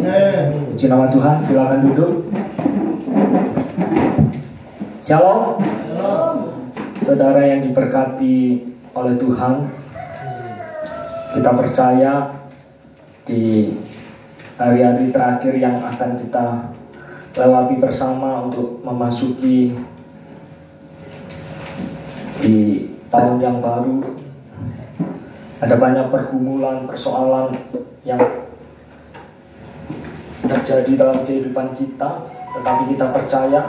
Puji nama Tuhan, silakan duduk. Shalom. Saudara yang diberkati oleh Tuhan, kita percaya di hari-hari terakhir yang akan kita lewati bersama untuk memasuki di tahun yang baru, ada banyak pergumulan, persoalan yang terjadi dalam kehidupan kita, tetapi kita percaya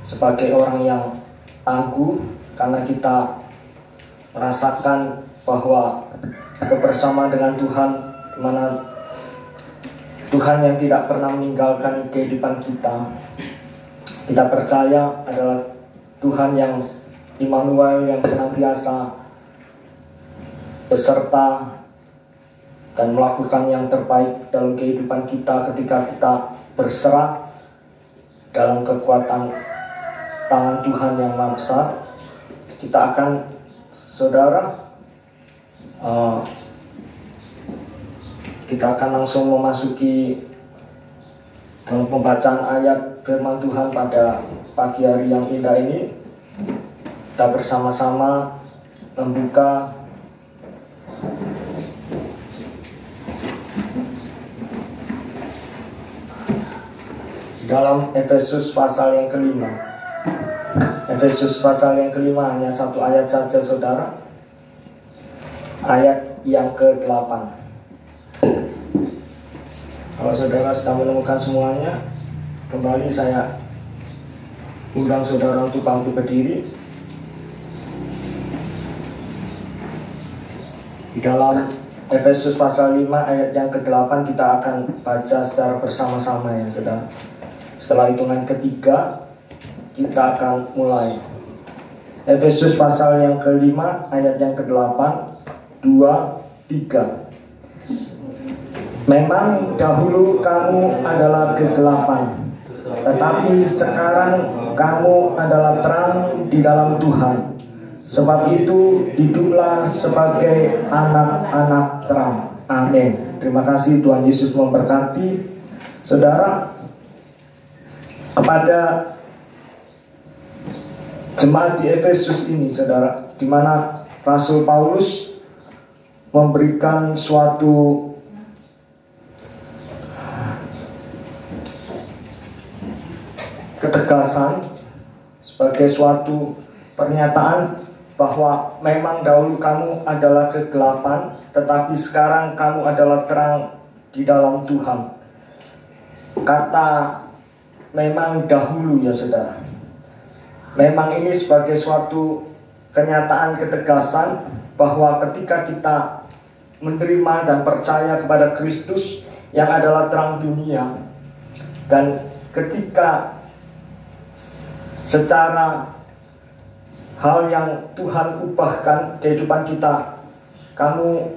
sebagai orang yang tangguh karena kita merasakan bahwa kebersamaan dengan Tuhan, di mana Tuhan yang tidak pernah meninggalkan kehidupan kita. Kita percaya adalah Tuhan yang Immanuel, yang senantiasa beserta dan melakukan yang terbaik dalam kehidupan kita ketika kita berserah dalam kekuatan tangan Tuhan yang Maha Besar. Kita akan, saudara, kita akan langsung memasuki dalam pembacaan ayat firman Tuhan pada pagi hari yang indah ini. Kita bersama-sama membuka dalam Efesus pasal yang kelima. Efesus pasal yang kelima hanya satu ayat saja, saudara. Ayat yang ke-8. Kalau saudara sudah menemukan semuanya, kembali saya undang saudara untuk bangkit berdiri. Di dalam Efesus pasal 5 ayat yang ke-8 kita akan baca secara bersama-sama ya, saudara. Setelah hitungan ketiga kita akan mulai. Efesus pasal yang ke-5 ayat yang ke-8, 2, 3. Memang dahulu kamu adalah kegelapan, tetapi sekarang kamu adalah terang di dalam Tuhan. Sebab itu hiduplah sebagai anak-anak terang. Amin. Terima kasih, Tuhan Yesus memberkati. Saudara, kepada jemaat di Efesus ini, saudara, di mana Rasul Paulus memberikan suatu ketegasan sebagai suatu pernyataan bahwa memang dahulu kamu adalah kegelapan, tetapi sekarang kamu adalah terang di dalam Tuhan. Kata memang dahulu ya, saudara, memang ini sebagai suatu kenyataan ketegasan bahwa ketika kita menerima dan percaya kepada Kristus yang adalah terang dunia, dan ketika secara hal yang Tuhan ubahkan kehidupan kita, kamu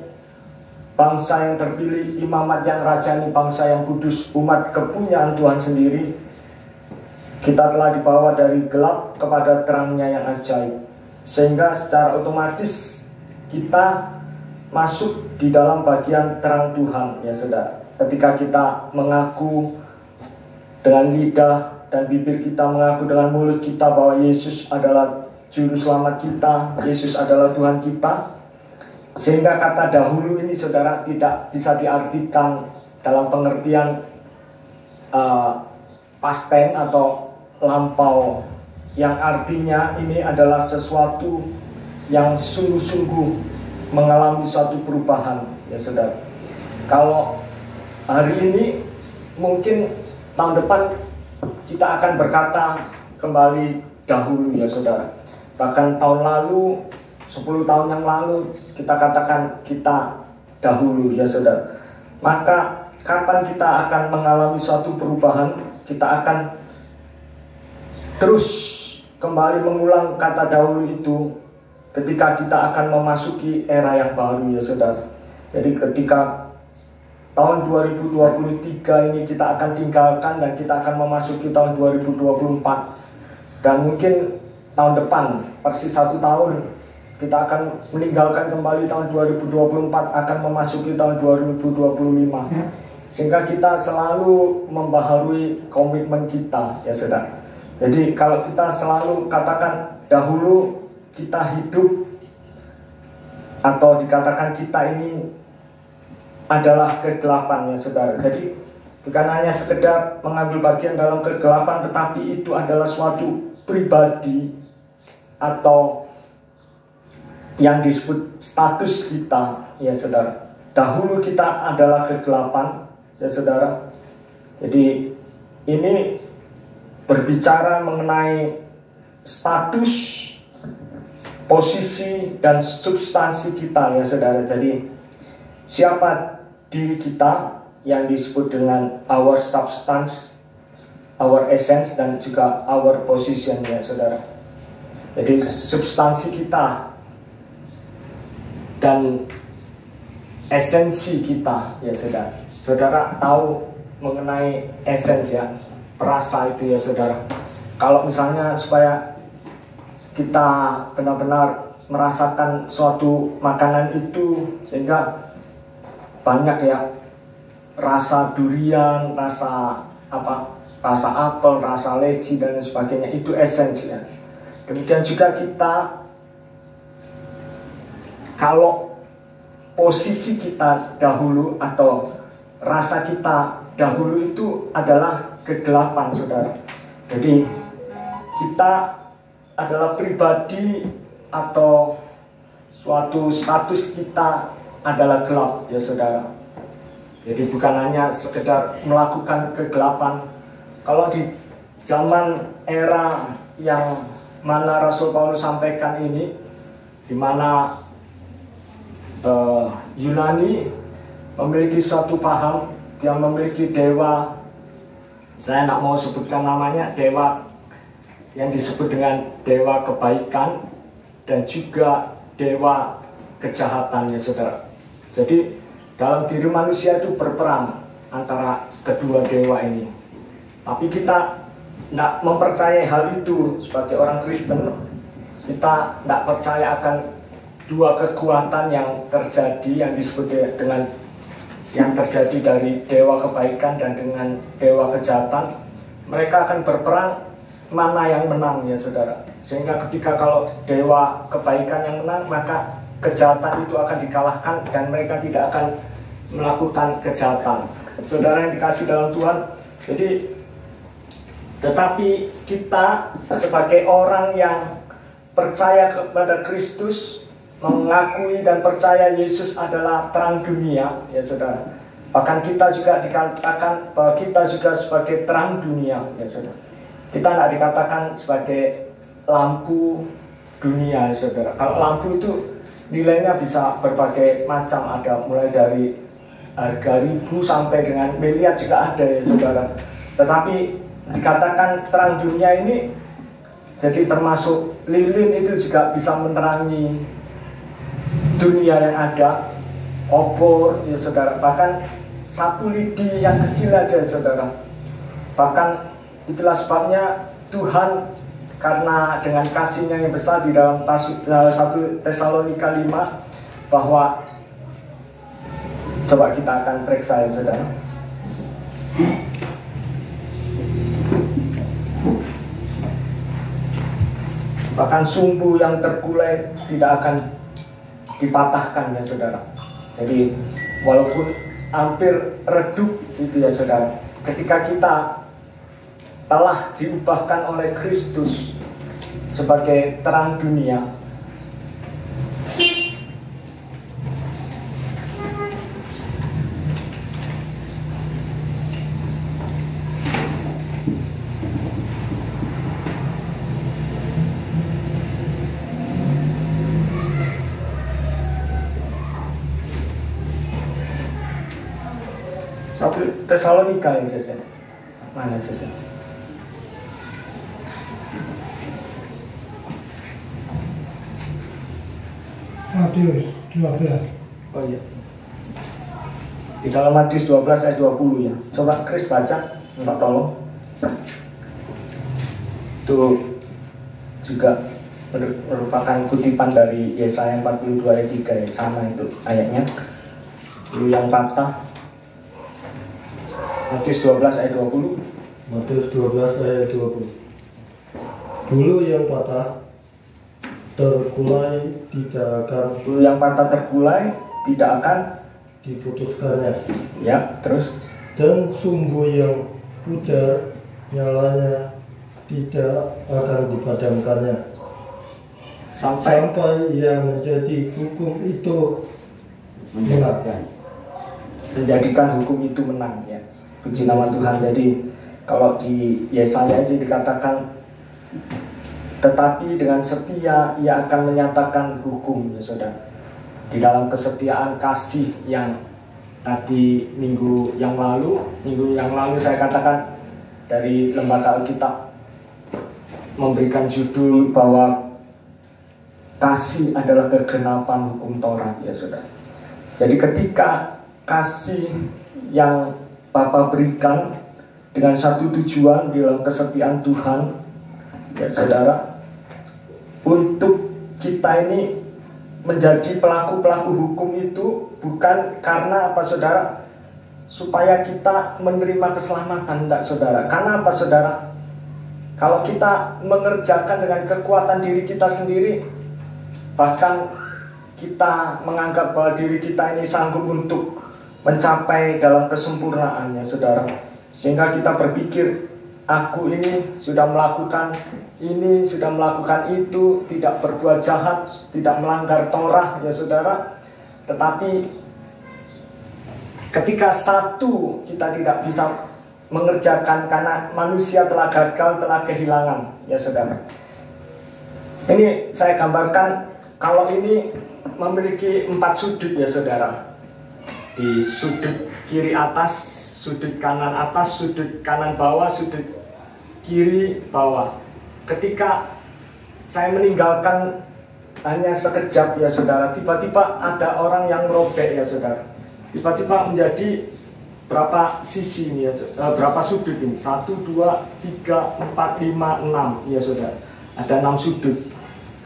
bangsa yang terpilih, imamat yang rajani, bangsa yang kudus, umat kepunyaan Tuhan sendiri, kita telah dibawa dari gelap kepada terangnya yang ajaib. Sehingga secara otomatis kita masuk di dalam bagian terang Tuhan ya, saudara. Ketika kita mengaku dengan lidah dan bibir kita, mengaku dengan mulut kita bahwa Yesus adalah Juru Selamat kita, Yesus adalah Tuhan kita. Sehingga kata dahulu ini, saudara, tidak bisa diartikan dalam pengertian past tense atau lampau, yang artinya ini adalah sesuatu yang sungguh-sungguh mengalami suatu perubahan ya, saudara. Kalau hari ini, mungkin tahun depan kita akan berkata kembali dahulu ya, saudara. Bahkan tahun lalu, 10 tahun yang lalu, kita katakan kita dahulu ya, saudara. Maka kapan kita akan mengalami suatu perubahan, kita akan terus kembali mengulang kata dahulu itu ketika kita akan memasuki era yang baru ya, saudara. Jadi ketika tahun 2023 ini kita akan tinggalkan dan kita akan memasuki tahun 2024, dan mungkin tahun depan persis 1 tahun kita akan meninggalkan kembali tahun 2024, akan memasuki tahun 2025. sehingga kita selalu membaharui komitmen kita, ya saudara. Jadi kalau kita selalu katakan dahulu kita hidup, atau dikatakan kita ini adalah kegelapan, ya saudara. Jadi bukan hanya sekedar mengambil bagian dalam kegelapan, tetapi itu adalah suatu pribadi atau yang disebut status kita, ya saudara. Dahulu kita adalah kegelapan, ya saudara. Jadi ini berbicara mengenai status, posisi, dan substansi kita, ya saudara. Jadi siapa diri kita yang disebut dengan our substance, our essence, dan juga our position, ya saudara. Jadi substansi kita dan esensi kita, ya saudara. Saudara tahu mengenai esensi, ya, perasa itu, ya saudara. Kalau misalnya supaya kita benar-benar merasakan suatu makanan itu, sehingga banyak ya rasa durian, rasa apel, rasa leci dan sebagainya, itu esensinya. Demikian juga kita, kalau posisi kita dahulu atau rasa kita dahulu itu adalah kegelapan, saudara. Jadi kita adalah pribadi atau suatu status kita adalah gelap, ya saudara. Jadi bukan hanya sekedar melakukan kegelapan. Kalau di zaman era yang mana Rasul Paulus sampaikan ini, di mana Yunani memiliki suatu paham, dia memiliki dewa, saya tidak mau sebutkan namanya, dewa yang disebut dengan dewa kebaikan dan juga dewa kejahatan, ya saudara. Jadi dalam diri manusia itu berperang antara kedua dewa ini. Tapi kita tidak mempercayai hal itu sebagai orang Kristen. Kita tidak percaya akan dua kekuatan yang terjadi, yang disebut dengan yang terjadi dari dewa kebaikan dan dengan dewa kejahatan. Mereka akan berperang, mana yang menang, ya saudara. Sehingga ketika kalau dewa kebaikan yang menang, maka kejahatan itu akan dikalahkan dan mereka tidak akan melakukan kejahatan. Saudara yang dikasih dalam Tuhan, jadi tetapi kita sebagai orang yang percaya kepada Kristus, mengakui dan percaya Yesus adalah terang dunia, ya saudara. Bahkan kita juga dikatakan bahwa kita juga sebagai terang dunia, ya saudara. Kita tidak dikatakan sebagai lampu dunia, ya saudara. Kalau lampu itu nilainya bisa berbagai macam, ada mulai dari harga ribu sampai dengan miliar juga ada, ya saudara. Tetapi dikatakan terang dunia ini, jadi termasuk lilin itu juga bisa menerangi dunia yang ada, obor, ya saudara. Bahkan satu lidi yang kecil aja, ya saudara. Bahkan itulah sebabnya Tuhan, karena dengan kasih-Nya yang besar di dalam 1 Tesalonika 5, bahwa coba kita akan periksa, ya saudara. Bahkan sumbu yang terkulai tidak akan dipatahkan, ya saudara. Jadi walaupun hampir redup itu, ya saudara, ketika kita telah diubahkan oleh Kristus sebagai terang dunia, Satu Tesalonika yang saya mana saya? Matius 12. Oh iya. Di dalam Matius 12 ayat 20, ya. Coba Chris baca, minta tolong. Itu juga merupakan kutipan dari Yesaya 42 ayat 3, ya. Sama itu ayatnya. Dulu yang patah. Matius 12 ayat 20. Matius 12 ayat 20. Bulu yang patah terkulai tidak akan diputuskannya. Ya, terus. Dan sumbu yang pudar nyalanya tidak akan dipadamkannya. Sampai yang menjadi hukum itu menang. Menjadikan hukum itu menang, ya. Puji nama Tuhan. Jadi kalau di Yesaya itu dikatakan, tetapi dengan setia ia akan menyatakan hukum, ya saudara. Di dalam kesetiaan kasih yang tadi minggu yang lalu saya katakan dari Lembaga Alkitab memberikan judul bahwa kasih adalah kegenapan hukum Taurat, ya saudara. Jadi ketika kasih yang Bapa berikan dengan satu tujuan di dalam kesetiaan Tuhan, ya saudara, untuk kita ini menjadi pelaku-pelaku hukum itu bukan karena apa saudara, supaya kita menerima keselamatan, enggak saudara. Karena apa saudara, kalau kita mengerjakan dengan kekuatan diri kita sendiri, bahkan kita menganggap bahwa diri kita ini sanggup untuk mencapai dalam kesempurnaannya saudara, sehingga kita berpikir, aku ini sudah melakukan ini, sudah melakukan itu, tidak berbuat jahat, tidak melanggar Torah, ya saudara. Tetapi ketika satu kita tidak bisa mengerjakan karena manusia telah gagal, telah kehilangan, ya saudara. Ini saya gambarkan, kalau ini memiliki 4 sudut, ya saudara. Di sudut kiri atas, sudut kanan atas, sudut kanan bawah, sudut kiri bawah. Ketika saya meninggalkan hanya sekejap, ya saudara, tiba-tiba ada orang yang merobek, ya saudara. Tiba-tiba menjadi berapa sisi ini, ya saudara, berapa sudut ini? 1, 2, 3, 4, 5, 6, ya saudara. Ada 6 sudut.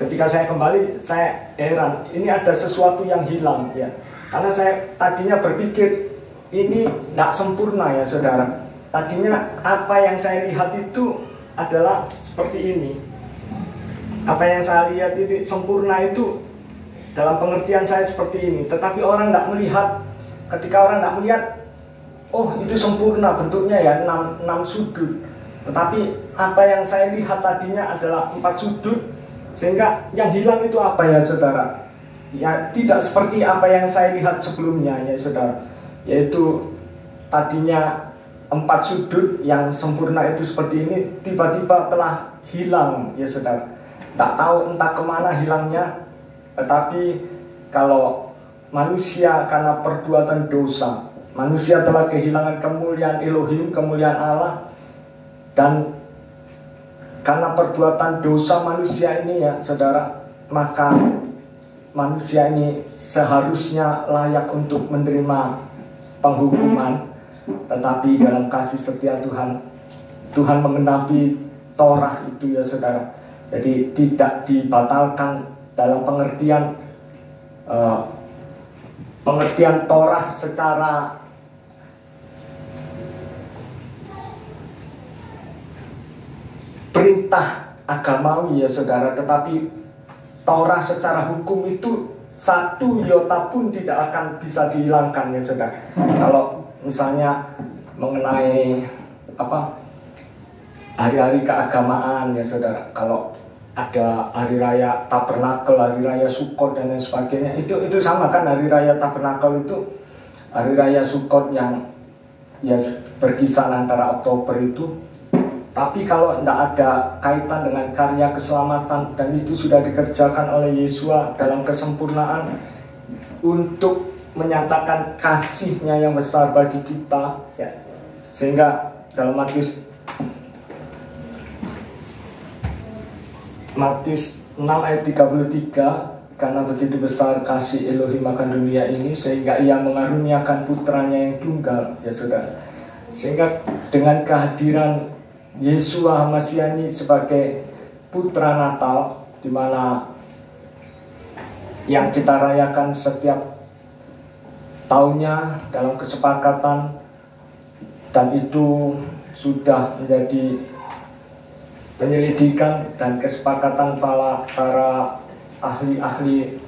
Ketika saya kembali, saya heran, ini ada sesuatu yang hilang, ya. Karena saya tadinya berpikir ini tidak sempurna, ya saudara. Tadinya apa yang saya lihat itu adalah seperti ini. Apa yang saya lihat ini sempurna itu dalam pengertian saya seperti ini. Tetapi orang tidak melihat. Ketika orang tidak melihat, oh itu sempurna bentuknya ya, 6 sudut. Tetapi apa yang saya lihat tadinya adalah 4 sudut. Sehingga yang hilang itu apa, ya saudara? Ya tidak seperti apa yang saya lihat sebelumnya, ya saudara. Yaitu tadinya 4 sudut yang sempurna itu seperti ini, tiba-tiba telah hilang, ya saudara. Tak tahu entah kemana hilangnya. Tetapi kalau manusia karena perbuatan dosa, manusia telah kehilangan kemuliaan Elohim, kemuliaan Allah. Dan karena perbuatan dosa manusia ini, ya saudara, maka manusia ini seharusnya layak untuk menerima penghukuman. Tetapi dalam kasih setia Tuhan, Tuhan menggenapi Torah itu, ya saudara. Jadi tidak dibatalkan dalam pengertian Torah secara perintah agamawi, ya saudara. Tetapi Torah secara hukum itu 1 iota pun tidak akan bisa dihilangkan, ya saudara. Kalau misalnya mengenai hari-hari keagamaan, ya saudara, kalau ada hari raya Tabernakel, hari raya Sukkot dan lain sebagainya, itu sama kan. Hari raya Tabernakel itu hari raya Sukkot yang ya berkisar antara Oktober itu. Tapi kalau tidak ada kaitan dengan karya keselamatan, dan itu sudah dikerjakan oleh Yesua dalam kesempurnaan untuk menyatakan kasihnya yang besar bagi kita, ya. Sehingga dalam Matius 6 ayat 33, karena begitu besar kasih Elohim akan dunia ini sehingga ia mengaruniakan putranya yang tunggal, ya saudara. Sehingga dengan kehadiran Yesua Hamasyani sebagai putra Natal, di mana yang kita rayakan setiap tahunnya dalam kesepakatan dan itu sudah menjadi penyelidikan dan kesepakatan para ahli-ahli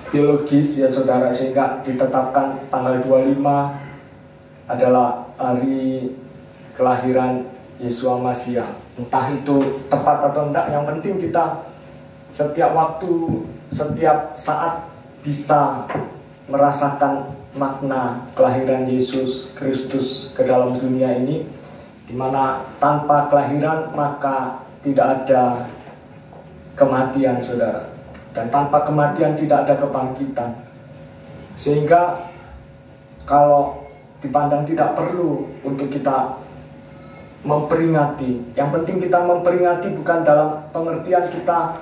teologis ya saudara, sehingga ditetapkan tanggal 25 adalah hari kelahiran Yesua Masiah. Entah itu tepat atau enggak, yang penting kita setiap waktu, setiap saat bisa merasakan makna kelahiran Yesus Kristus ke dalam dunia ini, di mana tanpa kelahiran maka tidak ada kematian saudara, dan tanpa kematian tidak ada kebangkitan. Sehingga kalau dipandang tidak perlu untuk kita memperingati, yang penting kita memperingati bukan dalam pengertian kita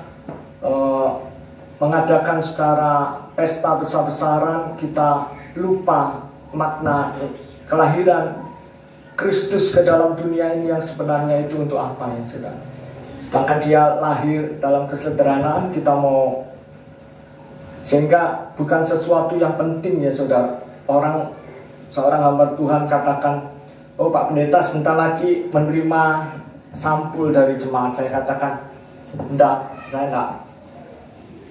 mengadakan secara pesta besar-besaran, kita lupa makna kelahiran Kristus ke dalam dunia ini yang sebenarnya itu untuk apa ya saudara. Sedangkan dia lahir dalam kesederhanaan, kita mau, sehingga bukan sesuatu yang penting ya saudara. Seorang hamba Tuhan katakan, oh Pak Pendeta sebentar lagi menerima sampul dari jemaat. Saya katakan, enggak, saya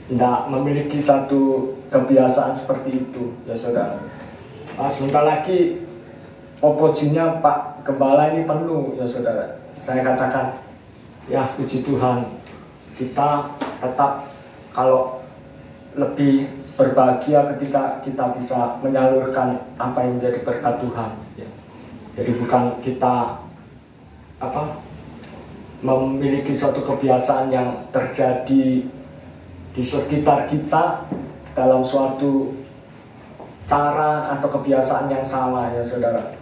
enggak memiliki satu kebiasaan seperti itu ya saudara. Sebentar lagi opojinya Pak Gembala ini penuh ya saudara. Saya katakan, ya puji Tuhan, kita tetap kalau lebih berbahagia ketika kita bisa menyalurkan apa yang menjadi berkat Tuhan ya. Jadi bukan kita memiliki suatu kebiasaan yang terjadi di sekitar kita dalam suatu cara atau kebiasaan yang salah ya saudara.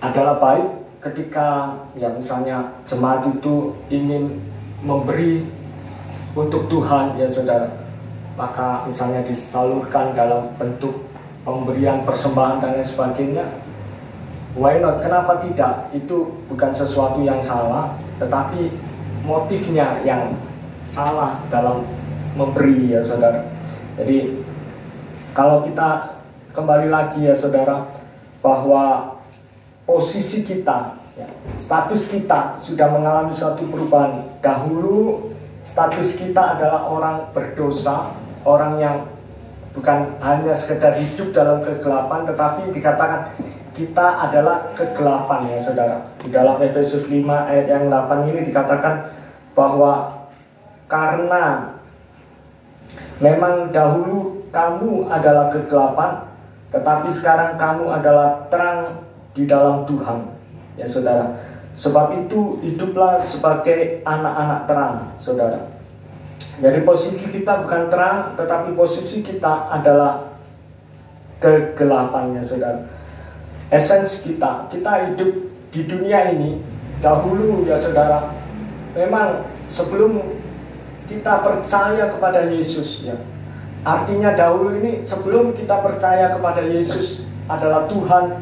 Adalah baik ketika ya misalnya jemaat itu ingin memberi untuk Tuhan ya saudara, maka misalnya disalurkan dalam bentuk pemberian persembahan dan lain sebagainya. Why not? Kenapa tidak? Itu bukan sesuatu yang salah, tetapi motifnya yang salah dalam memberi ya saudara. Jadi kalau kita kembali lagi ya saudara, bahwa posisi kita ya, status kita sudah mengalami suatu perubahan. Dahulu status kita adalah orang berdosa, orang yang bukan hanya sekedar hidup dalam kegelapan, tetapi dikatakan kita adalah kegelapan ya saudara. Di dalam Efesus 5 ayat yang 8 ini dikatakan bahwa karena memang dahulu kamu adalah kegelapan, tetapi sekarang kamu adalah terang di dalam Tuhan ya saudara. Sebab itu hiduplah sebagai anak-anak terang saudara. Jadi posisi kita bukan terang, tetapi posisi kita adalah kegelapan ya saudara. Esens kita hidup di dunia ini dahulu ya saudara, memang sebelum kita percaya kepada Yesus ya. Artinya dahulu ini sebelum kita percaya kepada Yesus adalah Tuhan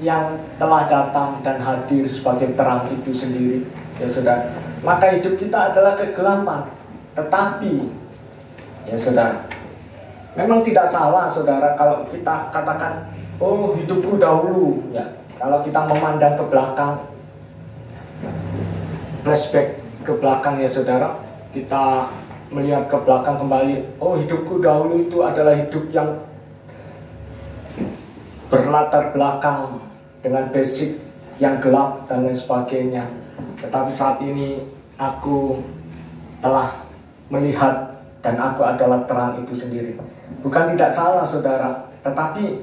yang telah datang dan hadir sebagai terang itu sendiri ya saudara. Maka hidup kita adalah kegelapan. Tetapi ya saudara, memang tidak salah saudara kalau kita katakan, oh hidupku dahulu ya. Kalau kita memandang ke belakang, flashback ke belakang ya saudara, kita melihat ke belakang kembali, oh hidupku dahulu itu adalah hidup yang berlatar belakang dengan basic yang gelap dan lain sebagainya. Tetapi saat ini aku telah melihat dan aku adalah terang itu sendiri. Bukan tidak salah saudara, tetapi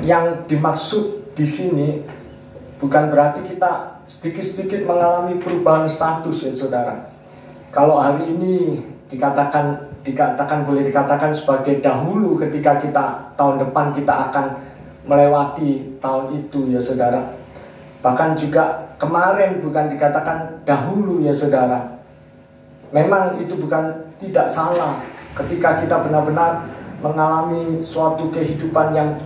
yang dimaksud di sini bukan berarti kita sedikit-sedikit mengalami perubahan status ya saudara. Kalau hari ini boleh dikatakan sebagai dahulu, ketika kita tahun depan kita akan melewati tahun itu ya saudara. Bahkan juga kemarin bukan dikatakan dahulu ya saudara. Memang itu bukan tidak salah ketika kita benar-benar mengalami suatu kehidupan yang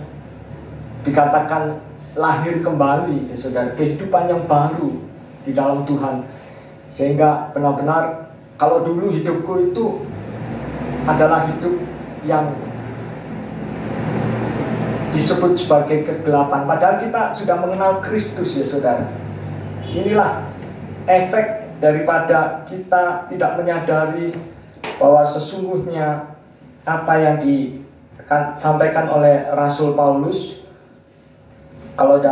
dikatakan lahir kembali ya saudara, kehidupan yang baru di dalam Tuhan. Sehingga benar-benar kalau dulu hidupku itu adalah hidup yang disebut sebagai kegelapan, padahal kita sudah mengenal Kristus ya saudara. Inilah efek daripada kita tidak menyadari bahwa sesungguhnya apa yang disampaikan oleh Rasul Paulus, kalau di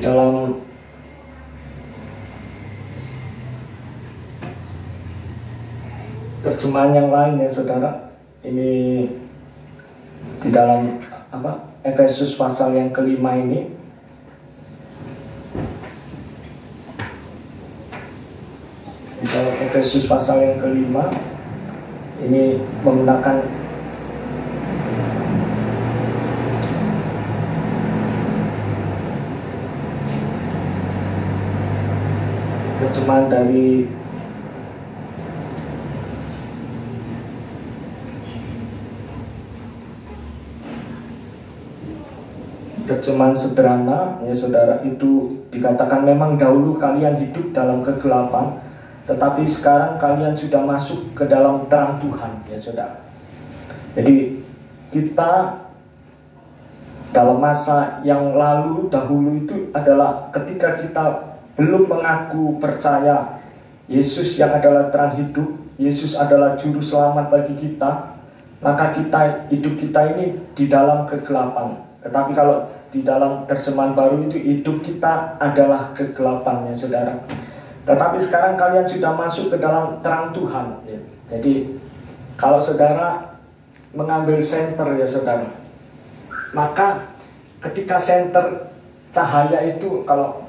dalam terjemahan yang lain ya saudara, ini di dalam Efesus pasal yang kelima ini, di dalam Efesus pasal yang kelima ini menggunakan terjemahan dari terjemahan sederhana ya saudara. Itu dikatakan, memang dahulu kalian hidup dalam kegelapan, tetapi sekarang kalian sudah masuk ke dalam terang Tuhan ya saudara. Jadi kita dalam masa yang lalu dahulu itu adalah ketika kita belum mengaku percaya Yesus yang adalah terang hidup, Yesus adalah juru selamat bagi kita, maka hidup kita ini di dalam kegelapan. Tetapi kalau di dalam terjemahan baru itu, hidup kita adalah kegelapan ya saudara. Tetapi sekarang kalian sudah masuk ke dalam terang Tuhan ya. Jadi kalau saudara mengambil senter ya saudara, maka ketika senter cahaya itu, kalau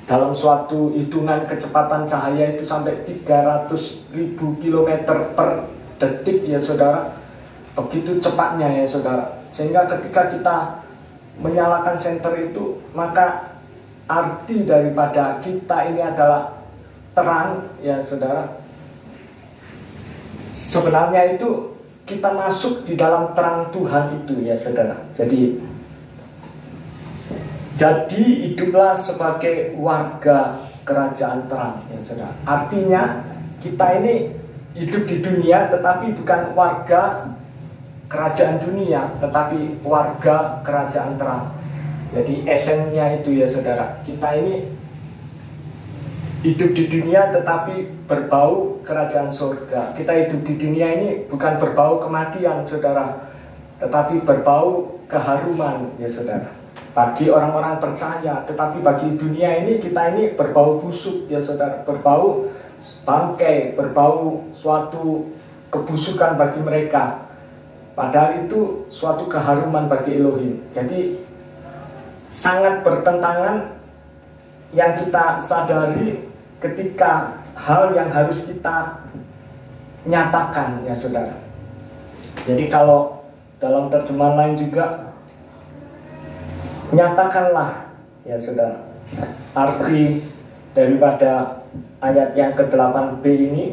dalam suatu hitungan kecepatan cahaya itu sampai 300.000 km per detik ya saudara, begitu cepatnya ya saudara. Sehingga ketika kita menyalakan senter itu, maka arti daripada kita ini adalah terang ya saudara. Sebenarnya itu kita masuk di dalam terang Tuhan itu ya saudara. Jadi hiduplah sebagai warga kerajaan terang ya saudara. Artinya kita ini hidup di dunia, tetapi bukan warga kerajaan dunia, tetapi warga kerajaan terang. Jadi esennya itu ya saudara, kita ini hidup di dunia tetapi berbau kerajaan surga. Kita hidup di dunia ini bukan berbau kematian saudara, tetapi berbau keharuman ya saudara, bagi orang-orang percaya. Tetapi bagi dunia ini, kita ini berbau busuk ya saudara, berbau bangkai, berbau suatu kebusukan bagi mereka, padahal itu suatu keharuman bagi Elohim. Jadi sangat bertentangan yang kita sadari ketika hal yang harus kita nyatakan ya saudara. Jadi kalau dalam terjemahan lain juga, nyatakanlah ya saudara. Arti daripada ayat yang ke-8b ini,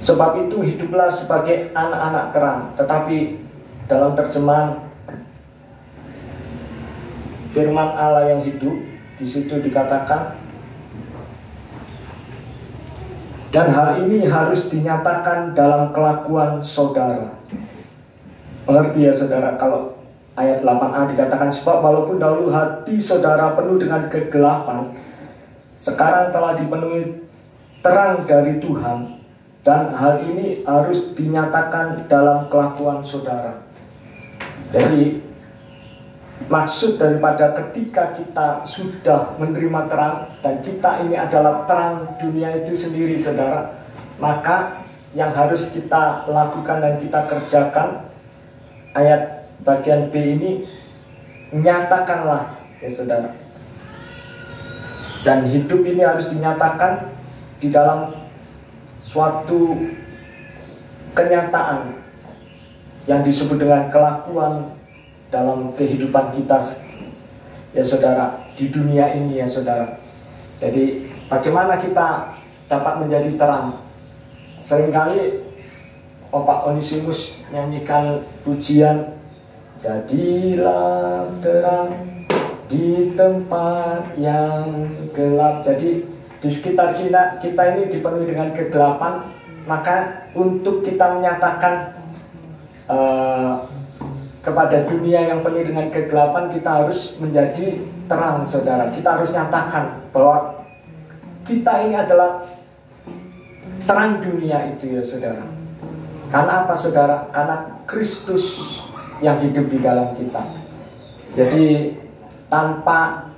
sebab itu hiduplah sebagai anak-anak terang. Tetapi dalam terjemahan firman Allah yang hidup, di situ dikatakan, dan hal ini harus dinyatakan dalam kelakuan saudara. Mengerti ya saudara, kalau ayat 8a dikatakan, sebab walaupun dahulu hati saudara penuh dengan kegelapan, sekarang telah dipenuhi terang dari Tuhan, dan hal ini harus dinyatakan dalam kelakuan saudara. Jadi maksud daripada ketika kita sudah menerima terang, dan kita ini adalah terang dunia itu sendiri saudara, maka yang harus kita lakukan dan kita kerjakan, ayat bagian B ini, nyatakanlah ya saudara. Dan hidup ini harus dinyatakan di dalam suatu kenyataan yang disebut dengan kelakuan dalam kehidupan kita ya saudara, di dunia ini ya saudara. Jadi bagaimana kita dapat menjadi terang? Seringkali Pak Onesimus nyanyikan pujian, jadilah terang di tempat yang gelap. Jadi di sekitar kita ini dipenuhi dengan kegelapan, Maka untuk kita menyatakan kepada dunia yang penuh dengan kegelapan, kita harus menjadi terang, saudara. Kita harus nyatakan bahwa kita ini adalah terang dunia itu, ya saudara. Karena apa, saudara? Karena Kristus yang hidup di dalam kita. Jadi tanpa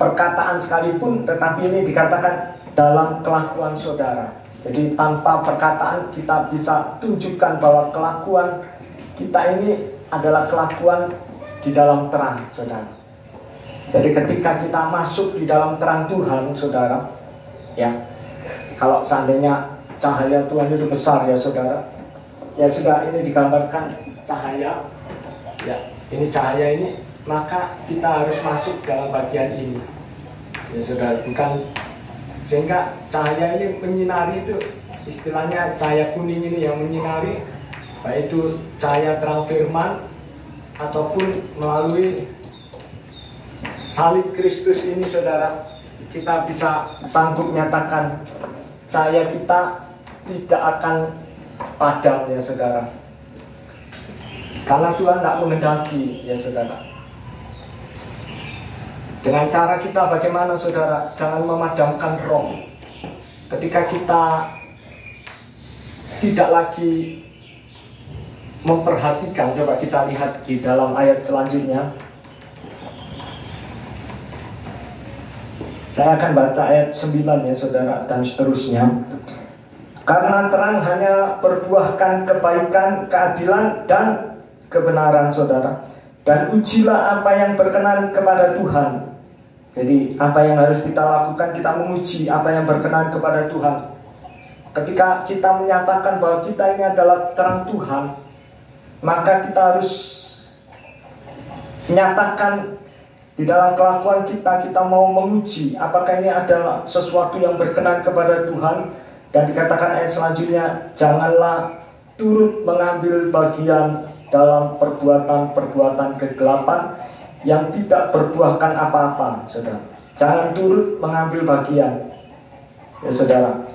perkataan sekalipun, tetapi ini dikatakan dalam kelakuan saudara. Jadi tanpa perkataan kita bisa tunjukkan bahwa kelakuan kita ini adalah kelakuan di dalam terang, saudara. Jadi ketika kita masuk di dalam terang Tuhan, saudara, ya, kalau seandainya cahaya Tuhan itu besar, ya saudara, ya sudah, ini digambarkan cahaya, ya, ini cahaya ini, maka kita harus masuk dalam bagian ini, ya saudara, bukan, sehingga cahaya ini menyinari, itu istilahnya cahaya kuning ini yang menyinari, baik itu cahaya terang firman ataupun melalui salib Kristus ini, saudara, kita bisa sanggup menyatakan cahaya kita tidak akan padam, ya saudara, karena Tuhan tidak menghendaki, ya saudara. Dengan cara kita bagaimana, saudara? Jangan memadamkan roh. Ketika kita tidak lagi memperhatikan, coba kita lihat di dalam ayat selanjutnya. Saya akan baca ayat 9, ya saudara, dan seterusnya. Karena terang hanya berbuahkan kebaikan, keadilan, dan kebenaran, saudara. Dan ujilah apa yang berkenan kepada Tuhan. Jadi apa yang harus kita lakukan? Kita menguji apa yang berkenan kepada Tuhan. Ketika kita menyatakan bahwa kita ini adalah terang Tuhan, maka kita harus menyatakan di dalam kelakuan kita, kita mau menguji apakah ini adalah sesuatu yang berkenan kepada Tuhan. Dan dikatakan ayat selanjutnya, janganlah turut mengambil bagian dalam perbuatan-perbuatan kegelapan yang tidak berbuahkan apa-apa, saudara. Jangan turut mengambil bagian, ya saudara.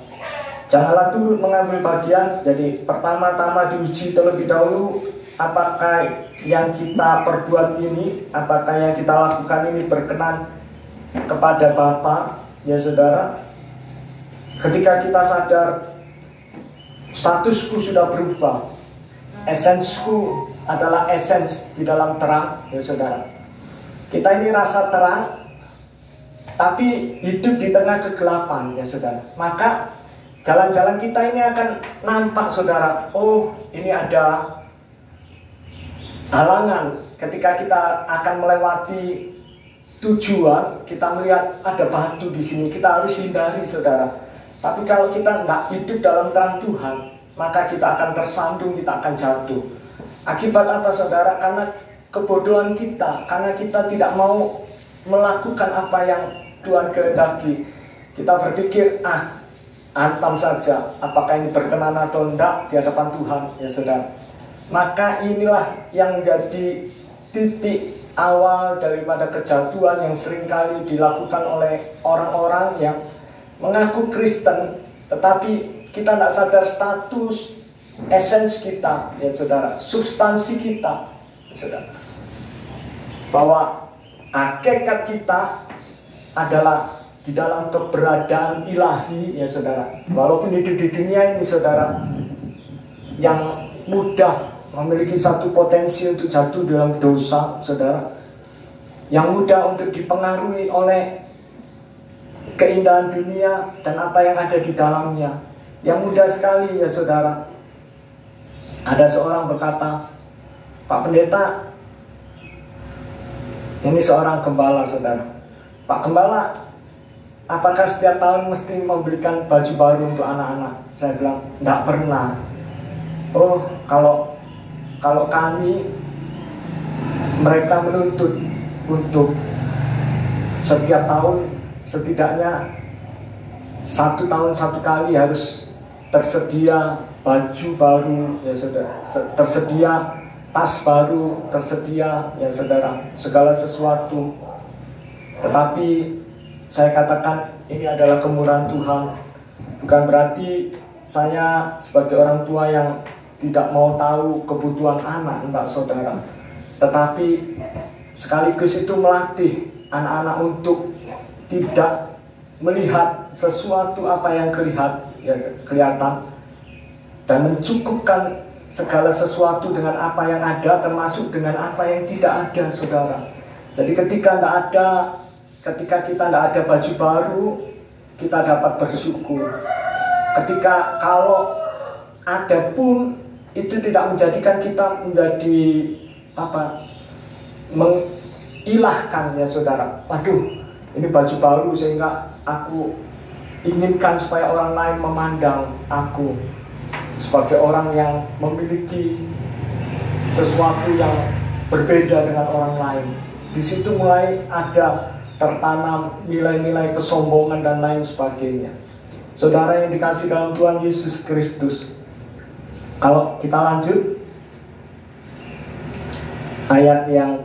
Janganlah turut mengambil bagian. Jadi pertama-tama diuji terlebih dahulu, apakah yang kita perbuat ini, apakah yang kita lakukan ini berkenan kepada Bapa, ya saudara. Ketika kita sadar statusku sudah berubah, esensku adalah esens di dalam terang, ya saudara. Kita ini rasa terang, tapi hidup di tengah kegelapan, ya saudara. Maka jalan-jalan kita ini akan nampak, saudara. Oh, ini ada halangan. Ketika kita akan melewati tujuan, kita melihat ada batu di sini, kita harus hindari, saudara. Tapi kalau kita tidak hidup dalam terang Tuhan, maka kita akan tersandung, kita akan jatuh. Akibat apa, saudara? Karena kebodohan kita, karena kita tidak mau melakukan apa yang Tuhan kehendaki. Kita berpikir, antam saja, apakah ini berkenan atau tidak di hadapan Tuhan, ya saudara. Maka inilah yang menjadi titik awal daripada kejatuhan yang seringkali dilakukan oleh orang-orang yang mengaku Kristen, tetapi kita tidak sadar status, esens kita, ya saudara, substansi kita, ya saudara, bahwa hakikat kita adalah di dalam keberadaan ilahi, ya saudara. Walaupun hidup di dunia ini, saudara, yang mudah memiliki satu potensi untuk jatuh dalam dosa, saudara, yang mudah untuk dipengaruhi oleh keindahan dunia dan apa yang ada di dalamnya, yang mudah sekali, ya saudara. Ada seorang berkata, Pak Pendeta, ini seorang gembala, saudara. Pak Gembala, apakah setiap tahun mesti memberikan baju baru untuk anak-anak? Saya bilang, tidak pernah. Oh, kalau kami, mereka menuntut untuk setiap tahun setidaknya 1 tahun 1 kali harus tersedia baju baru, ya saudara, tersedia tas baru, tersedia, ya saudara, segala sesuatu. Tetapi saya katakan ini adalah kemurahan Tuhan. Bukan berarti saya sebagai orang tua yang tidak mau tahu kebutuhan anak, enggak saudara. Tetapi sekaligus itu melatih anak-anak untuk tidak melihat sesuatu apa yang kelihatan dan mencukupkan segala sesuatu dengan apa yang ada, termasuk dengan apa yang tidak ada, saudara. Jadi ketika kita tidak ada baju baru, kita dapat bersyukur. Ketika kalau ada pun, itu tidak menjadikan kita menjadi mengilahkan, ya saudara. Waduh, ini baju baru sehingga aku inginkan supaya orang lain memandang aku sebagai orang yang memiliki sesuatu yang berbeda dengan orang lain. Di situ mulai ada tertanam nilai-nilai kesombongan dan lain sebagainya. Saudara yang dikasih dalam Tuhan Yesus Kristus, kalau kita lanjut ayat yang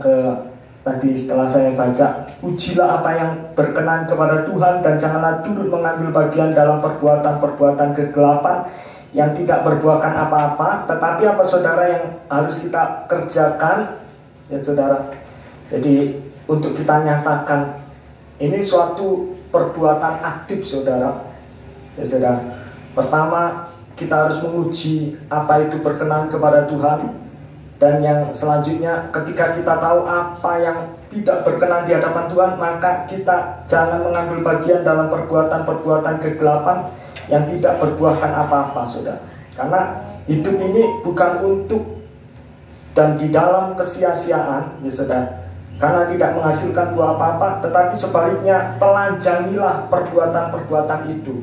tadi setelah saya baca, ujilah apa yang berkenan kepada Tuhan dan janganlah turut mengambil bagian dalam perbuatan-perbuatan kegelapan yang tidak berbuahkan apa-apa. Tetapi apa saudara yang harus kita kerjakan, ya saudara? Jadi untuk kita nyatakan ini suatu perbuatan aktif, saudara. Ya saudara. Pertama, kita harus menguji apa itu berkenan kepada Tuhan. Dan yang selanjutnya, ketika kita tahu apa yang tidak berkenan di hadapan Tuhan, maka kita jangan mengambil bagian dalam perbuatan-perbuatan kegelapan yang tidak berbuahkan apa-apa, saudara. Karena hidup ini bukan untuk dan di dalam kesia-siaan, ya saudara. Karena tidak menghasilkan buah apa-apa, tetapi sebaliknya telanjangilah perbuatan-perbuatan itu.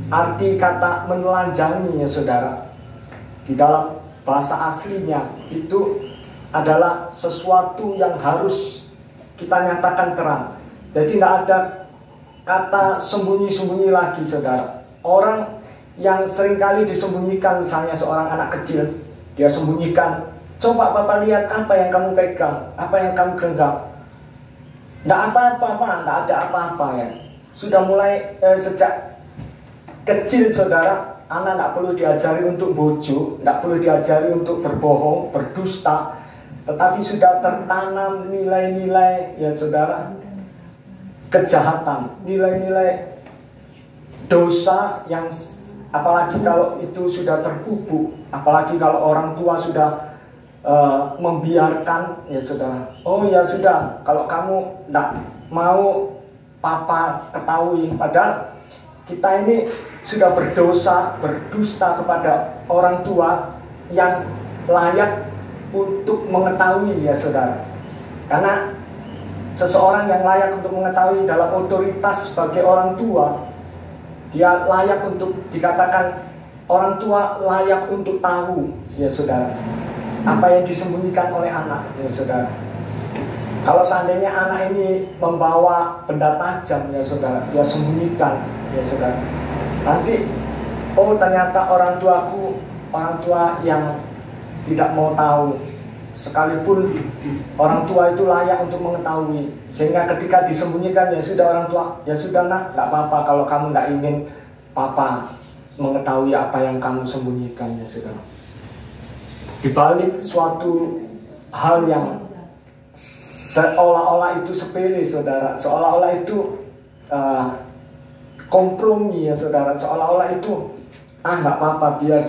Arti kata menelanjangi, ya saudara, di dalam bahasa aslinya itu adalah sesuatu yang harus kita nyatakan terang. Jadi tidak ada kata sembunyi-sembunyi lagi, saudara. Orang yang seringkali disembunyikan, misalnya seorang anak kecil, dia sembunyikan, coba Bapak lihat apa yang kamu pegang, apa yang kamu genggam. Tidak apa-apa, tidak ada apa-apa ya. Sudah mulai sejak kecil, saudara, anak tidak perlu diajari untuk bojo, tidak perlu diajari untuk berbohong, berdusta, tetapi sudah tertanam nilai-nilai, ya saudara, kejahatan, nilai-nilai dosa yang apalagi kalau itu sudah terpupuk, apalagi kalau orang tua sudah membiarkan, ya saudara. Oh ya sudah, kalau kamu tidak mau papa ketahui, padahal kita ini sudah berdosa, berdusta kepada orang tua yang layak untuk mengetahui, ya saudara. Karena seseorang yang layak untuk mengetahui dalam otoritas sebagai orang tua, dia layak untuk dikatakan orang tua layak untuk tahu, ya saudara, apa yang disembunyikan oleh anak, ya saudara. Kalau seandainya anak ini membawa benda tajam, ya saudara, dia sembunyikan, ya saudara. Nanti, oh ternyata orang tuaku, orang tua yang tidak mau tahu. Sekalipun orang tua itu layak untuk mengetahui, sehingga ketika disembunyikan, ya sudah orang tua, ya sudah nak, tidak apa-apa kalau kamu tidak ingin papa mengetahui apa yang kamu sembunyikan, ya sudah. Di balik suatu hal yang seolah-olah itu sepele, saudara, seolah-olah itu kompromi, ya saudara, seolah-olah itu nggak apa-apa biar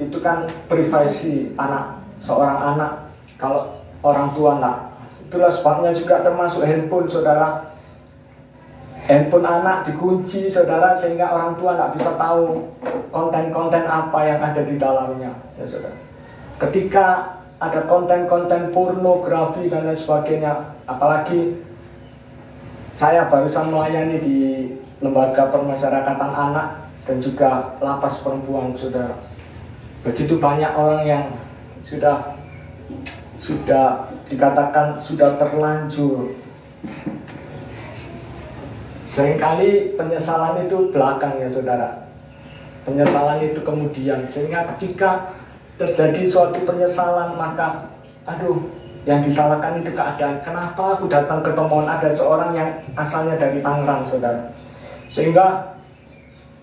itu kan privasi anak, seorang anak. Kalau orang tua enggak, itulah sebabnya juga termasuk handphone, saudara. Handphone anak dikunci, saudara, sehingga orang tua enggak bisa tahu konten-konten apa yang ada di dalamnya, ya saudara. Ketika ada konten-konten pornografi dan lain sebagainya, apalagi saya barusan melayani di lembaga permasyarakatan anak dan juga lapas perempuan, saudara. Begitu banyak orang yang sudah dikatakan sudah terlanjur. Seringkali penyesalan itu belakang, ya saudara. Penyesalan itu kemudian, sehingga ketika terjadi suatu penyesalan, maka aduh, yang disalahkan itu keadaan. Kenapa aku datang ke temuan ada seorang yang asalnya dari Tangerang, saudara. Sehingga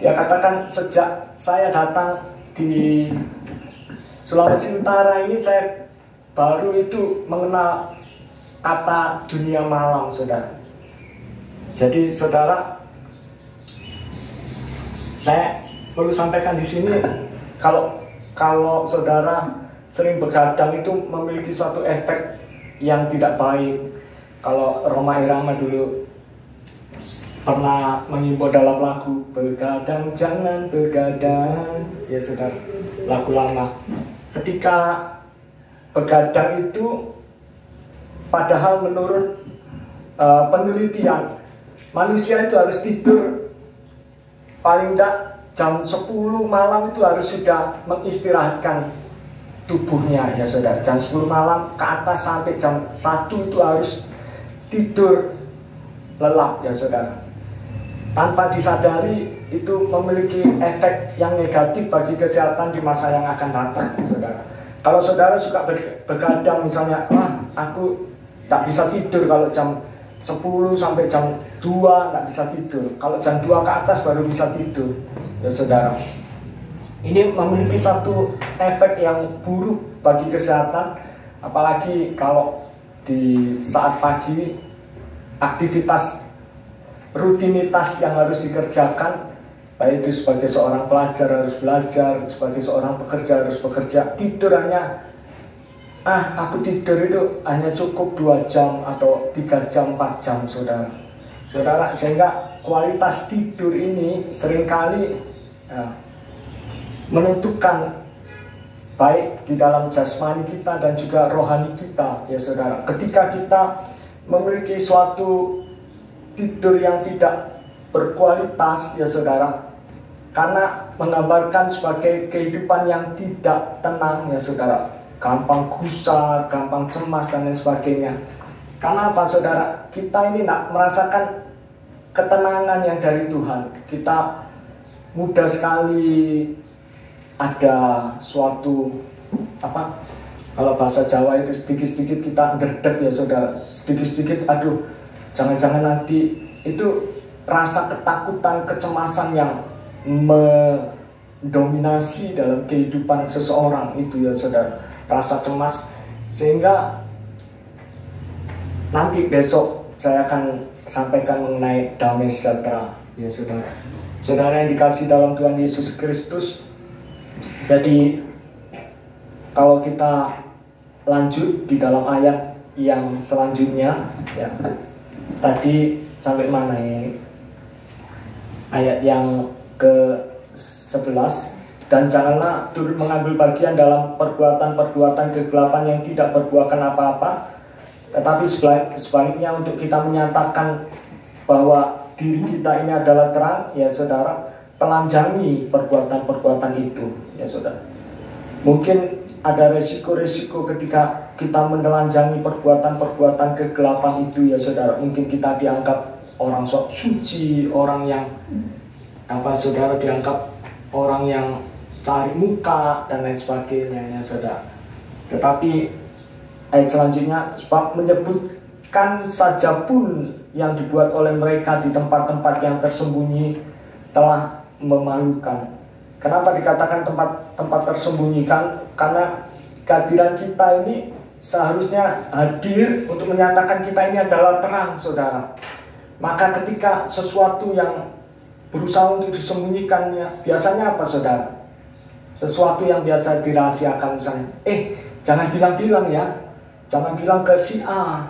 Dia katakan sejak saya datang di Sulawesi Utara ini saya baru itu mengenal kata dunia malam, saudara. Jadi saudara, saya perlu sampaikan di sini kalau saudara sering begadang itu memiliki suatu efek yang tidak baik. Kalau Rhoma Irama dulu pernah mengimbau dalam lagu "Begadang jangan begadang", ya saudara, lagu lama. Ketika begadang itu, padahal menurut penelitian, manusia itu harus tidur paling tidak jam 10 malam itu harus sudah mengistirahatkan tubuhnya, ya saudara. Jam 10 malam ke atas sampai jam 1 itu harus tidur lelap, ya saudara. Tanpa disadari itu memiliki efek yang negatif bagi kesehatan di masa yang akan datang, saudara. Kalau saudara suka begadang misalnya, aku tak bisa tidur kalau jam 10 sampai jam 2 nggak bisa tidur. Kalau jam 2 ke atas baru bisa tidur, ya saudara. Ini memiliki satu efek yang buruk bagi kesehatan, apalagi kalau di saat pagi aktivitas rutinitas yang harus dikerjakan, baik itu sebagai seorang pelajar harus belajar, sebagai seorang pekerja harus bekerja. Tidur hanya aku tidur itu hanya cukup 2 jam atau 3 jam, 4 jam, saudara. Saudara, sehingga kualitas tidur ini seringkali menentukan baik di dalam jasmani kita dan juga rohani kita, ya saudara. Ketika kita memiliki suatu tidur yang tidak berkualitas, ya saudara, karena menggambarkan sebagai kehidupan yang tidak tenang, ya saudara, gampang gusar, gampang cemas dan lain sebagainya. Karena apa, saudara? Kita ini tidak merasakan ketenangan yang dari Tuhan. Kita mudah sekali ada suatu kalau bahasa Jawa itu sedikit-sedikit kita ndredeg, ya saudara. Sedikit-sedikit aduh, jangan-jangan nanti itu rasa ketakutan, kecemasan yang mendominasi dalam kehidupan seseorang itu, ya saudara. Rasa cemas, sehingga nanti besok saya akan sampaikan mengenai damai sejahtera, ya saudara. Saudara yang dikasih dalam Tuhan Yesus Kristus. Jadi kalau kita lanjut di dalam ayat yang selanjutnya, ya, tadi sampai mana ini? Ayat yang ke-11. Dan janganlah turut mengambil bagian dalam perbuatan-perbuatan kegelapan yang tidak berbuahkan apa-apa, tetapi sebaliknya untuk kita menyatakan bahwa diri kita ini adalah terang, ya saudara, telanjangi perbuatan-perbuatan itu, ya saudara. Mungkin ada resiko-resiko ketika kita menelanjangi perbuatan-perbuatan kegelapan itu, ya saudara. Mungkin kita dianggap orang sok suci, orang yang saudara, dianggap orang yang cari muka dan lain sebagainya, ya saudara. Tetapi ayat selanjutnya, sebab menyebutkan saja pun yang dibuat oleh mereka di tempat-tempat yang tersembunyi telah memalukan. Kenapa dikatakan tempat tersembunyikan? Karena kehadiran kita ini seharusnya hadir untuk menyatakan kita ini adalah terang, saudara. Maka ketika sesuatu yang berusaha untuk disembunyikannya, biasanya apa, saudara? Sesuatu yang biasa dirahasiakan, misalnya, jangan bilang-bilang ya, jangan bilang ke si A.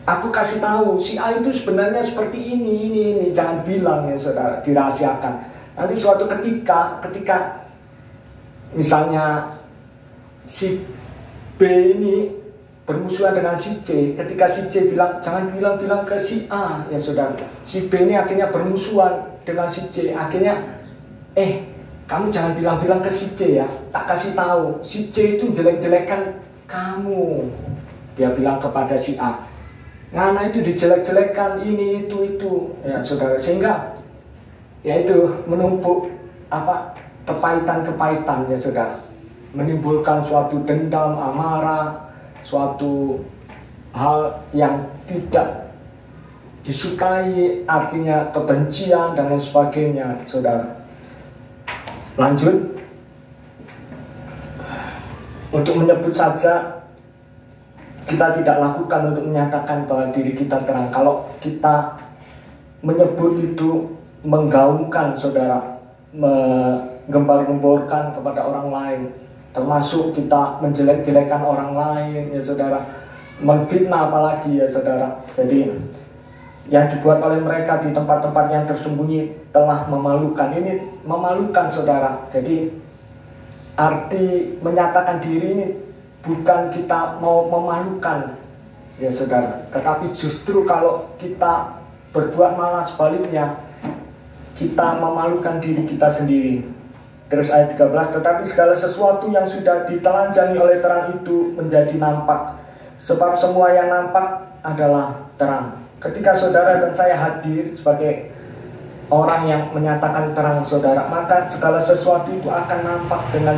Aku kasih tahu, si A itu sebenarnya seperti ini, jangan bilang, ya saudara, dirahasiakan. Nanti suatu ketika misalnya si B ini bermusuhan dengan si C, ketika si C bilang jangan bilang-bilang ke si A, ya saudara, si B ini akhirnya bermusuhan dengan si C, akhirnya kamu jangan bilang-bilang ke si C ya, tak kasih tahu, si C itu jelek-jelekan kamu, dia bilang kepada si A. Ngana itu dijelek-jelekan ini itu, ya saudara, sehingga ya itu menumpuk kepahitan-kepahitan, ya saudara, menimbulkan suatu dendam, amarah, suatu hal yang tidak disukai artinya kebencian dan lain sebagainya, saudara. Lanjut, untuk menyebut saja, kita tidak lakukan untuk menyatakan bahwa diri kita terang. Kalau kita menyebut itu menggaungkan, saudara, menggembar-gemborkan kepada orang lain, termasuk kita menjelek-jelekan orang lain, ya saudara, menfitnah apalagi, ya saudara. Jadi yang dibuat oleh mereka di tempat-tempat yang tersembunyi telah memalukan. Ini memalukan, saudara. Jadi arti menyatakan diri ini bukan kita mau memalukan, ya saudara, tetapi justru kalau kita berbuat malah sebaliknya, kita memalukan diri kita sendiri. Terus ayat 13, tetapi segala sesuatu yang sudah ditelanjangi oleh terang itu menjadi nampak, sebab semua yang nampak adalah terang. Ketika saudara dan saya hadir sebagai orang yang menyatakan terang, saudara, maka segala sesuatu itu akan nampak dengan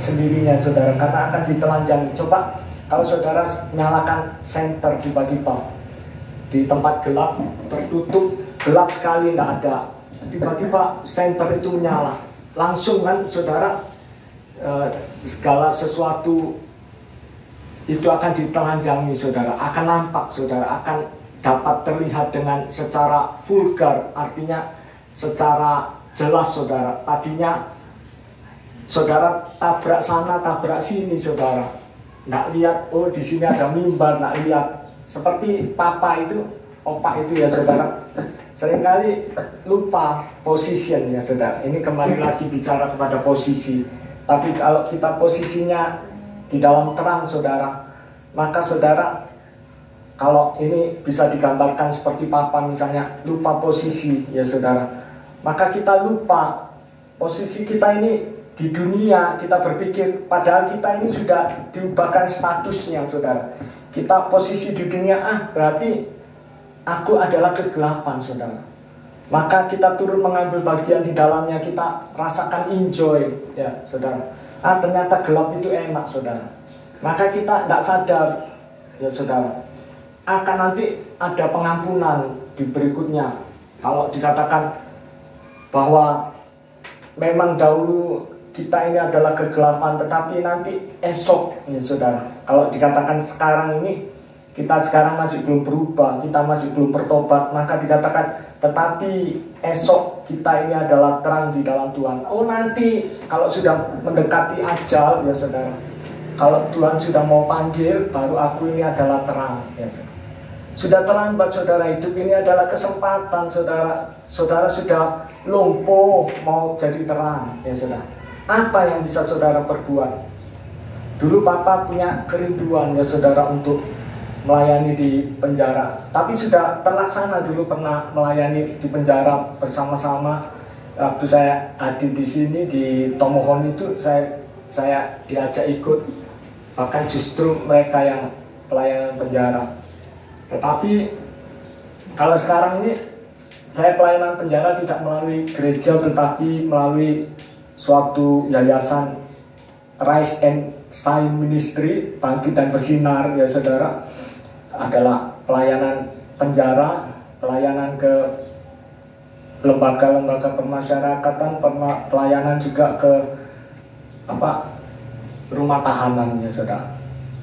sendirinya, saudara, karena akan ditelanjangi. Coba kalau saudara nyalakan senter tiba-tiba di tempat gelap, tertutup, gelap sekali, tidak ada, tiba-tiba senter itu menyala, langsung kan, saudara, segala sesuatu itu akan ditelanjangi, saudara, akan nampak, saudara, akan dapat terlihat dengan secara vulgar, artinya secara jelas, saudara. Tadinya saudara tabrak sana, tabrak sini, saudara, nggak lihat, oh di sini ada mimbar, nggak lihat. Seperti papa itu, opa itu, ya saudara, seringkali lupa position, ya saudara. Ini kembali lagi bicara kepada posisi. Tapi kalau kita posisinya di dalam terang, saudara, maka saudara, kalau ini bisa digambarkan seperti papa misalnya, lupa posisi, ya saudara, maka kita lupa posisi kita ini di dunia. Kita berpikir padahal kita ini sudah diubahkan statusnya, saudara. Kita posisi di dunia, berarti aku adalah kegelapan, saudara. Maka kita turun mengambil bagian di dalamnya, kita rasakan enjoy, ya saudara. Ternyata gelap itu enak, saudara. Maka kita tidak sadar, ya saudara, akan nanti ada pengampunan di berikutnya. Kalau dikatakan bahwa memang dahulu kita ini adalah kegelapan, tetapi nanti esok, ya saudara, kalau dikatakan sekarang ini kita sekarang masih belum berubah, kita masih belum bertobat, maka dikatakan tetapi esok kita ini adalah terang di dalam Tuhan. Oh, nanti kalau sudah mendekati ajal, ya saudara, kalau Tuhan sudah mau panggil, baru aku ini adalah terang, ya saudara. Sudah terlambat, saudara. Hidup ini adalah kesempatan, saudara. Saudara sudah lumpuh mau jadi terang, ya saudara. Apa yang bisa saudara perbuat? Dulu papa punya kerinduan, ya saudara, untuk melayani di penjara. Tapi sudah terlaksana, dulu pernah melayani di penjara bersama-sama. Waktu saya hadir di sini di Tomohon itu, saya diajak ikut. Bahkan justru mereka yang pelayanan penjara. Tetapi kalau sekarang ini saya pelayanan penjara tidak melalui gereja, tetapi melalui suatu yayasan Rise and Shine Ministry, Bangkit dan Bersinar, ya saudara, adalah pelayanan penjara, pelayanan ke lembaga-lembaga permasyarakatan, pelayanan juga ke rumah tahanan, ya saudara.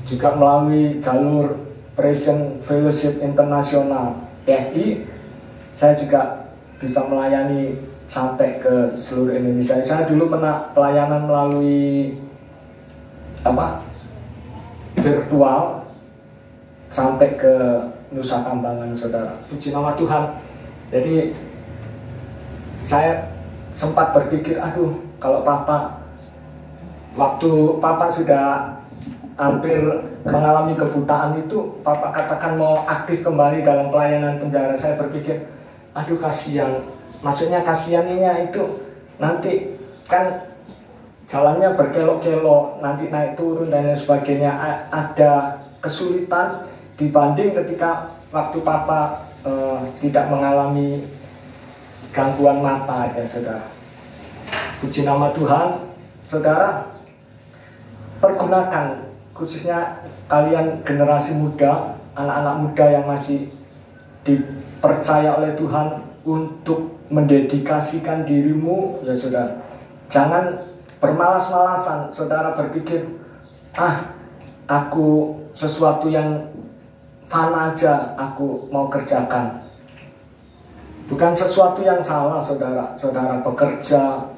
Juga melalui jalur Prison Fellowship Internasional PFI, saya juga bisa melayani sampai ke seluruh Indonesia. Saya dulu pernah pelayanan melalui virtual sampai ke Nusa Kambangan, saudara. Puji nama Tuhan. Jadi saya sempat berpikir, kalau waktu papa sudah hampir mengalami kebutaan itu, papa katakan mau aktif kembali dalam pelayanan penjara. Saya berpikir, kasihan. Maksudnya kasihannya itu nanti kan jalannya berkelok-kelok, nanti naik turun dan lain sebagainya, ada kesulitan dibanding ketika waktu papa tidak mengalami gangguan mata, ya saudara. Puji nama Tuhan, saudara. Pergunakan, khususnya kalian generasi muda, anak-anak muda yang masih dipercaya oleh Tuhan untuk mendedikasikan dirimu, ya saudara. Jangan bermalas-malasan, saudara berpikir, aku sesuatu yang fana aja aku mau kerjakan. Bukan sesuatu yang salah, saudara. Saudara bekerja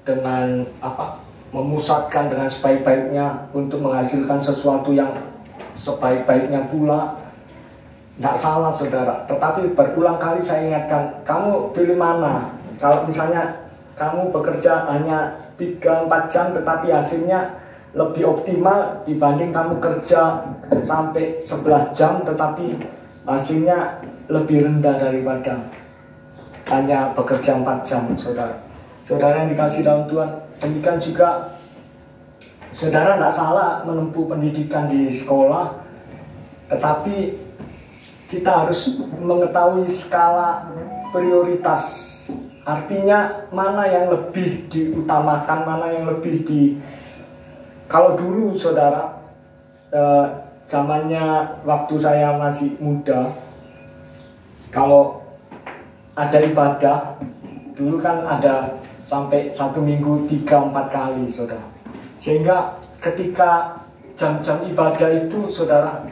dengan memusatkan dengan sebaik-baiknya untuk menghasilkan sesuatu yang sebaik-baiknya pula. Tidak salah, saudara. Tetapi berulang kali saya ingatkan, kamu pilih mana? Kalau misalnya kamu bekerja hanya 3-4 jam tetapi hasilnya lebih optimal dibanding kamu kerja sampai 11 jam tetapi hasilnya lebih rendah daripada hanya bekerja 4 jam, saudara. Saudara yang dikasih dalam Tuhan, demikian juga saudara tidak salah menempuh pendidikan di sekolah, tetapi kita harus mengetahui skala prioritas. Artinya mana yang lebih diutamakan, mana yang lebih kalau dulu, saudara, zamannya waktu saya masih muda, kalau ada ibadah, dulu kan ada sampai 1 minggu 3-4 kali, saudara. Sehingga ketika jam-jam ibadah itu, saudara,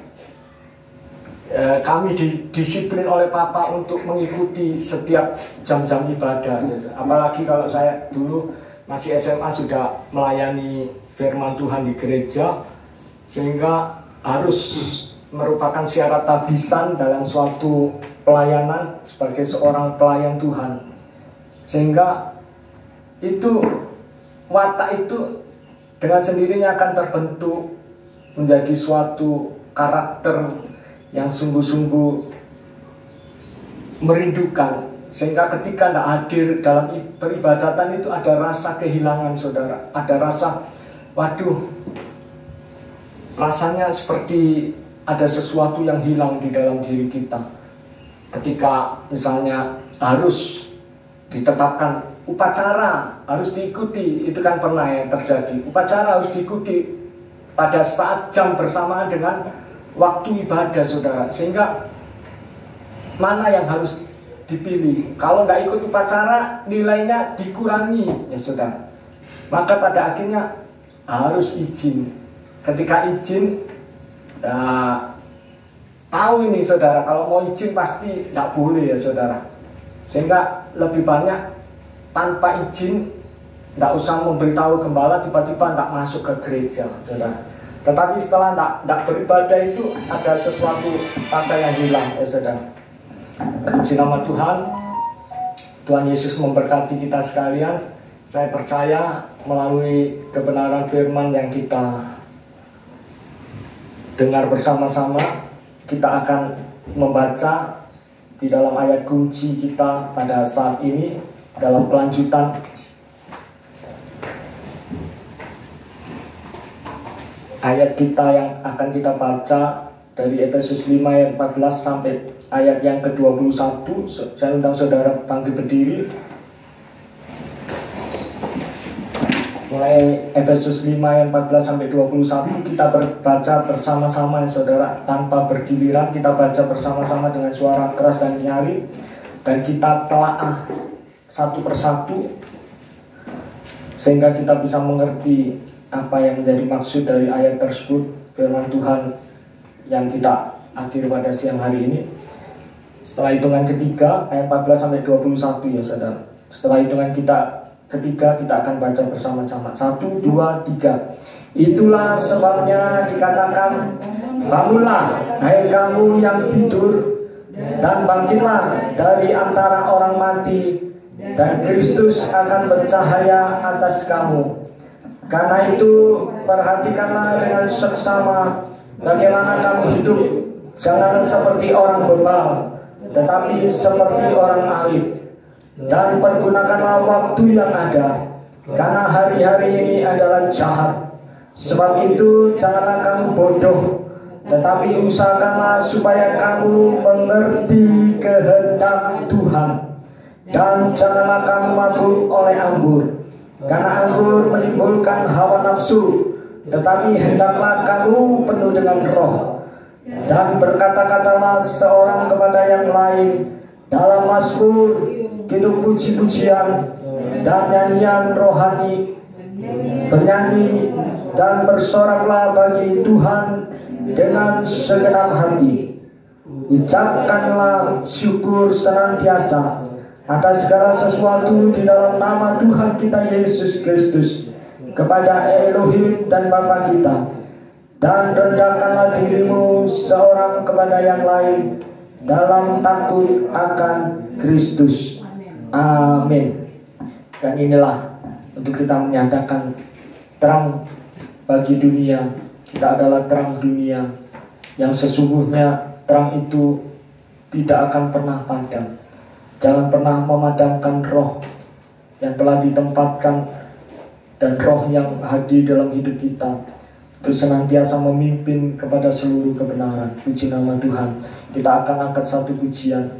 kami didisiplin oleh Papa untuk mengikuti setiap jam-jam ibadah. Apalagi kalau saya dulu masih SMA sudah melayani firman Tuhan di gereja, sehingga harus merupakan syarat tabisan dalam suatu pelayanan sebagai seorang pelayan Tuhan. Sehingga itu watak itu dengan sendirinya akan terbentuk menjadi suatu karakter yang sungguh-sungguh merindukan, sehingga ketika tidak hadir dalam peribadatan itu ada rasa kehilangan, saudara. Ada rasa, waduh, rasanya seperti ada sesuatu yang hilang di dalam diri kita. Ketika misalnya harus ditetapkan upacara, harus diikuti, itu kan pernah yang terjadi. Upacara harus diikuti pada saat jam bersamaan dengan waktu ibadah, saudara. Sehingga mana yang harus dipilih? Kalau nggak ikut upacara, nilainya dikurangi, ya saudara. Maka pada akhirnya harus izin. Ketika izin, tahu ini, saudara, kalau mau izin pasti nggak boleh, ya saudara. Sehingga lebih banyak tanpa izin, nggak usah memberitahu gembala, tiba-tiba nggak masuk ke gereja, saudara. Tetapi setelah tidak beribadah itu ada sesuatu rasa yang hilang, ya saudara. Puji nama Tuhan. Tuhan Yesus memberkati kita sekalian. Saya percaya melalui kebenaran firman yang kita dengar bersama-sama, kita akan membaca di dalam ayat kunci kita pada saat ini, dalam kelanjutan ayat kita yang akan kita baca dari Efesus 5 ayat 14 sampai ayat yang ke-21. Saya undang saudara bangkit berdiri. Mulai Efesus 5 ayat 14 sampai 21 kita baca bersama-sama, saudara, tanpa bergiliran. Kita baca bersama-sama dengan suara keras dan nyaring, dan kita telaah satu persatu sehingga kita bisa mengerti apa yang menjadi maksud dari ayat tersebut, firman Tuhan yang kita akhiri pada siang hari ini. Setelah hitungan ketiga ayat 14 sampai 21, ya saudara. Setelah hitungan ketiga kita akan baca bersama-sama. 1, 2, 3. Itulah sebabnya dikatakan, bangunlah hai kamu yang tidur, dan bangkitlah dari antara orang mati, dan Kristus akan bercahaya atas kamu. Karena itu perhatikanlah dengan seksama bagaimana kamu hidup. Jangan seperti orang bebal, tetapi seperti orang arif. Dan pergunakanlah waktu yang ada, karena hari-hari ini adalah jahat. Sebab itu janganlah kamu bodoh, tetapi usahakanlah supaya kamu mengerti kehendak Tuhan. Dan janganlah kamu mabuk oleh anggur, karena anggur menimbulkan hawa nafsu, tetapi hendaklah kamu penuh dengan roh. Dan berkata-katalah seorang kepada yang lain dalam mazmur, kidung puji-pujian, dan nyanyian rohani. Bernyanyi dan bersoraklah bagi Tuhan dengan segenap hati. Ucapkanlah syukur senantiasa atas segala sesuatu di dalam nama Tuhan kita Yesus Kristus kepada Elohim dan Bapa kita, dan rendahkanlah dirimu seorang kepada yang lain dalam takut akan Kristus. Amin. Dan inilah untuk kita menyatakan terang bagi dunia. Kita adalah terang dunia yang sesungguhnya terang itu tidak akan pernah padam. Jangan pernah memadamkan roh yang telah ditempatkan dan roh yang hadir dalam hidup kita, untuk senantiasa memimpin kepada seluruh kebenaran. Puji nama Tuhan. Kita akan angkat satu pujian.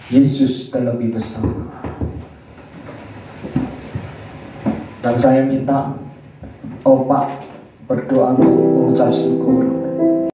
Yesus terlebih besar. Dan saya minta Opak berdoa mengucap syukur.